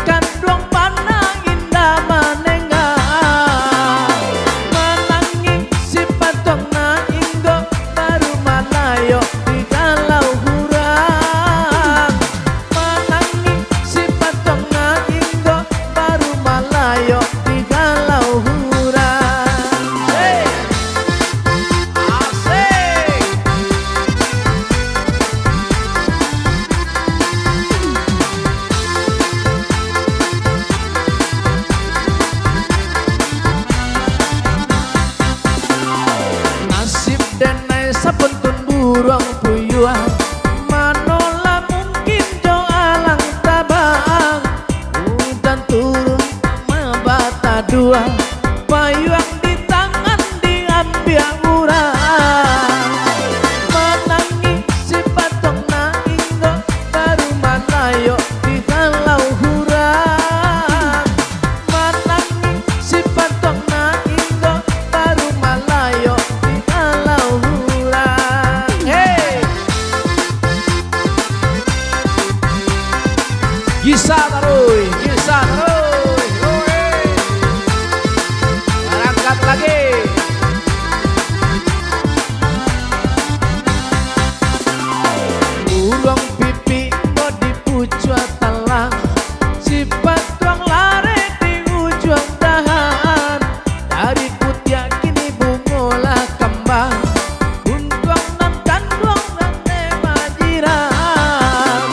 kandung panang indah manengan menangi si patong na inggo baru malayo di galau hurang menangi si patong na inggo baru malayo di galau hurang. Hey! Asik! Nasib denai sapuntun burung puyuan manola mungkin jo alang tabang udan turun mabata dua payung di tangan diambil urang menangi si patong na inggo baru malayo di galau hurang menangi si patong na inggo baru malayo di galau hurang. Hey! Gisa taruy, berangkat lagi. Burung pipi mau dipucua talang si patong lare di ujung dahan dari putih kini bungola kembang buntuang nan kandung nan majiran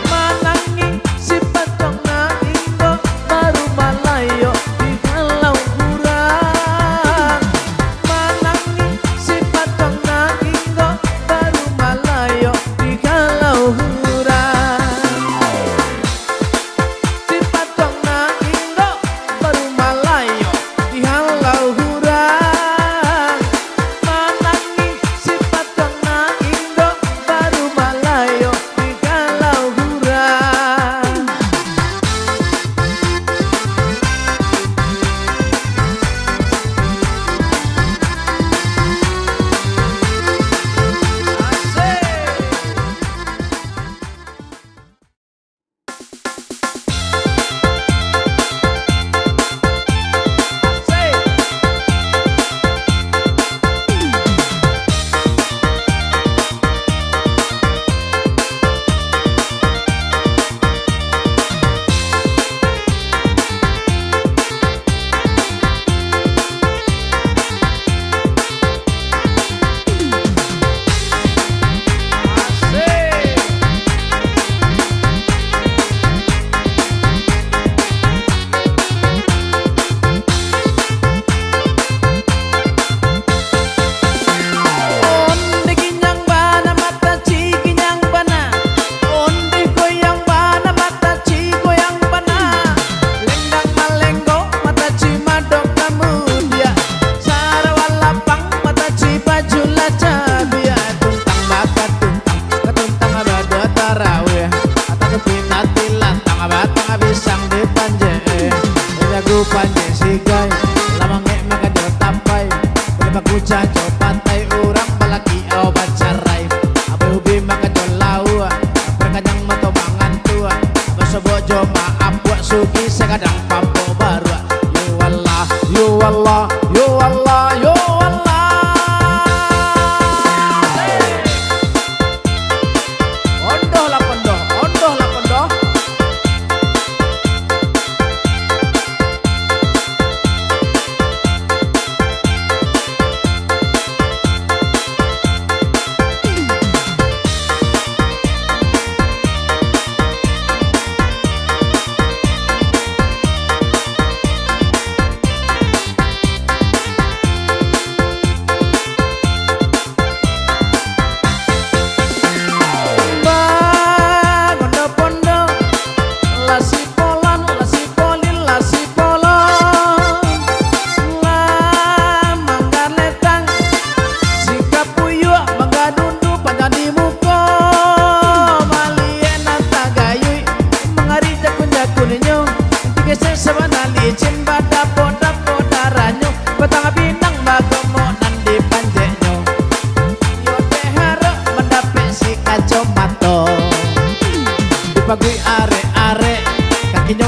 menangi si patong na inggo baru malayo di galau hurang menangi si patong na inggo baru malayo di galau hurang si patong na inggo baru malayo di galau hurang menangi si patong na inggo baru malayo di galau hurang. Onde ginyang bana mata ci ginyang bana onde goyang bana mata ci goyang bana lenggang malenggo mata ci madok kamudia sarawalapang mata ci baju laca dia tuntang bakat tuntang abada tarawih atau kepinati lantang abatang abisang di panje jago panje sigai lamang maka dia tampai boleh bakuca pantai urang balaki au bacarai abu ubi maka jolau perkadang mato mangan tua bojo maaf buat sugi sekadang pampo baru yo Allah yo Allah yo Allah yo Allah. Ondoh lah pondoh ondoh lah pondoh.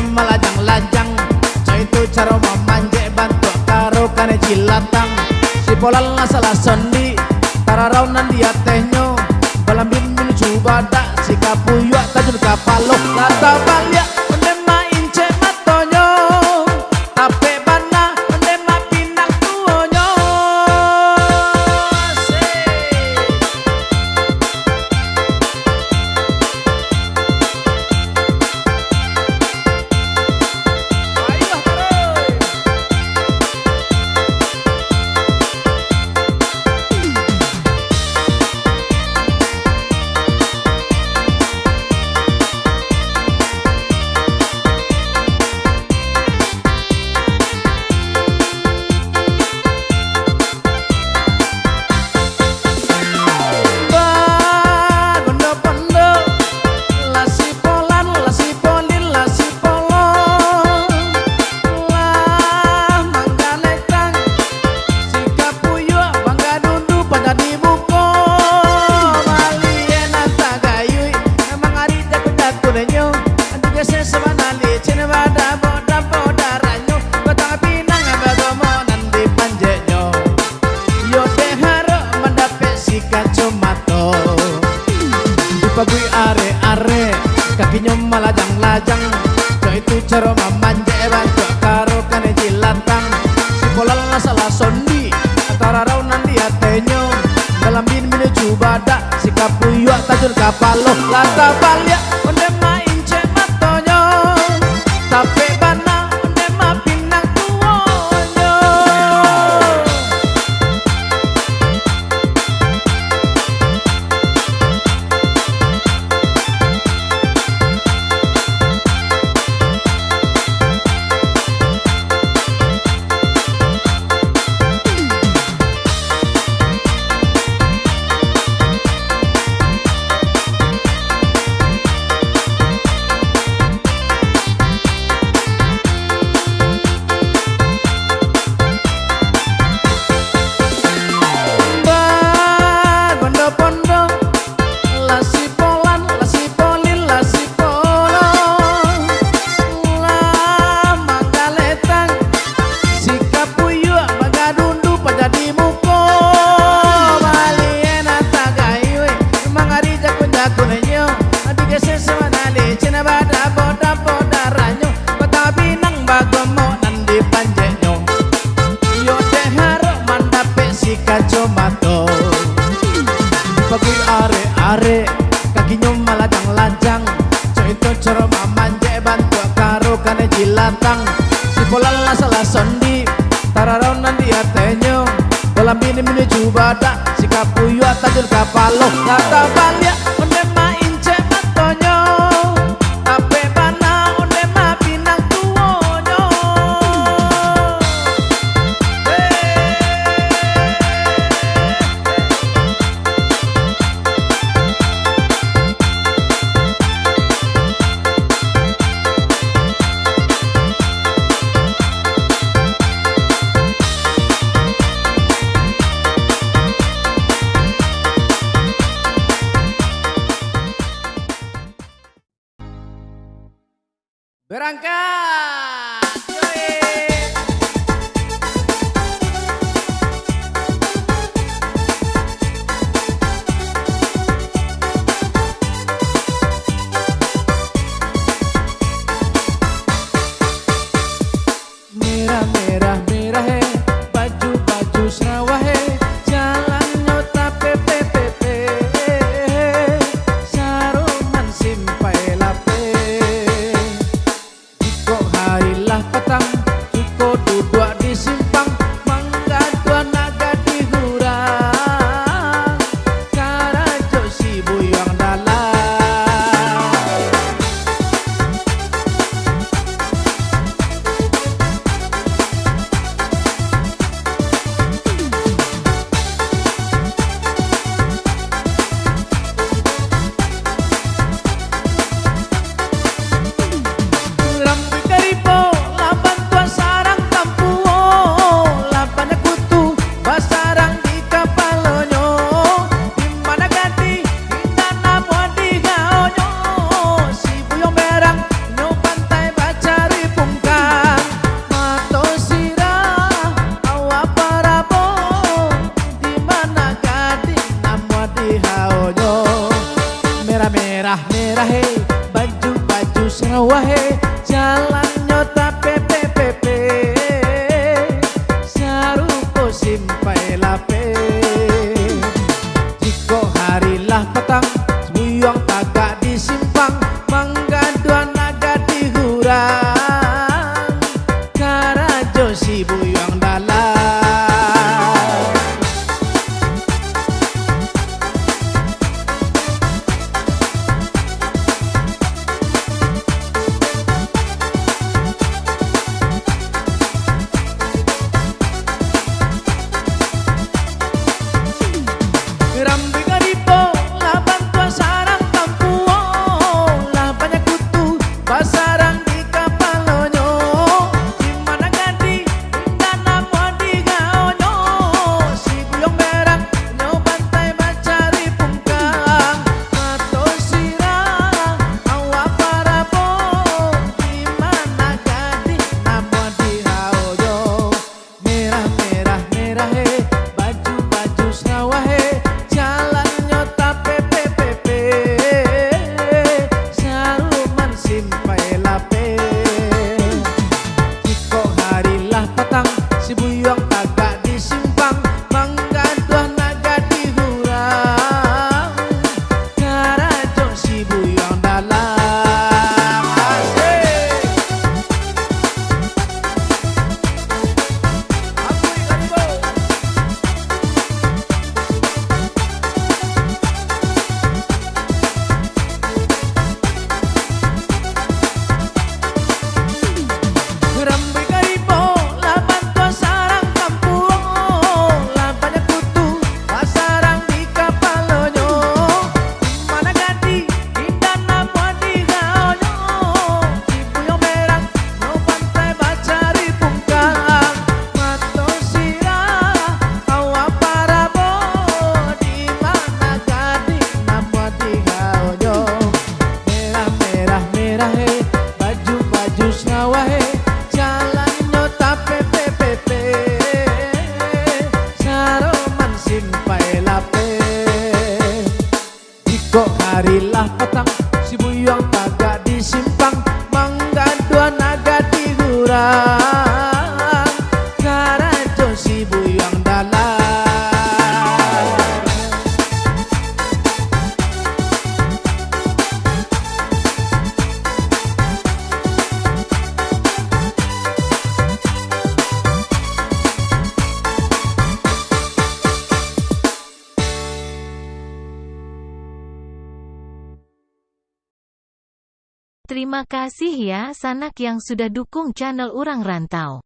nyum malajang-lajang. Coy itu cara memanjek bantu karo kane jilatang. Si polal salah sondi tararau nan dia tehnyo. Balambin menuju badak si kapuyuak tajun kapalo. Lata balya ondema ince matonyo. Tape bana ondema pinang tuonyo. Pagui are-are kaki nyom malajang-lajang. Coy itu cara memanjek bantu karo kane jilatang. Si polal salah sondi antara raunan dia tenyo. Dalam bin menuju badak si kapuyuak tajun kapalo. Lata balya ondema ince matonyo. Tape bana ondema pinang tuonyo. Kacomato pagui are-are kaki nyom malajang-lajang. Coy itu cara memanjek bantu karo kane jilatang. Si polal salah sondi tararau nan dia tenyo. Dalam bini menuju badak si kapuyuak tajun kapalo. Lata balya ondema ince matonyo. Tape bana ondema pinang tuonyo. Berangkat. Merah merah merah he, baju baju Sarawak he, jalannya tape pepe saruman simpai lape. Kok hari jalan nyota pepe sarupo simpai lape jiko harilah petang buyong tagak disimpang manggaduan naga dihurang karajo si buyong dalam Rambi karipo, laban tua sarang tampuo, labanya kutu, pasarang di kapalonyo, dimana gadi, dana di gaonyo, si buyong merang, nyo bantai mencari pungkang, mato sirah, awa parabo, dimana gadi, namo di gaonyo, merah merah merah he, baju baju sawah he. Jalan nyota pepe saruman simpai lape jiko harilah petang si buyong tagak disimpang manggaduah naga dihurang karajo si buyong dalam asik Akui karibo Rambi karibo, laban tua sarang kampuo, labanya kutu, pasarang di kapalonyo, dimana gadi, dana di gaonyo, si buyong merang, no pantai bacari pungkang, mato sirah, awa parabo, dimana gadi, namo di gaonyo, merah merah merah he, baju baju sawah he. Jalan nyota pepe saroman simpai lape jiko harilah petang si buyong tagak disimpang manggaduan naga dihurang karajo si buyong dalam Terima kasih ya sanak yang sudah dukung channel Urang Rantau.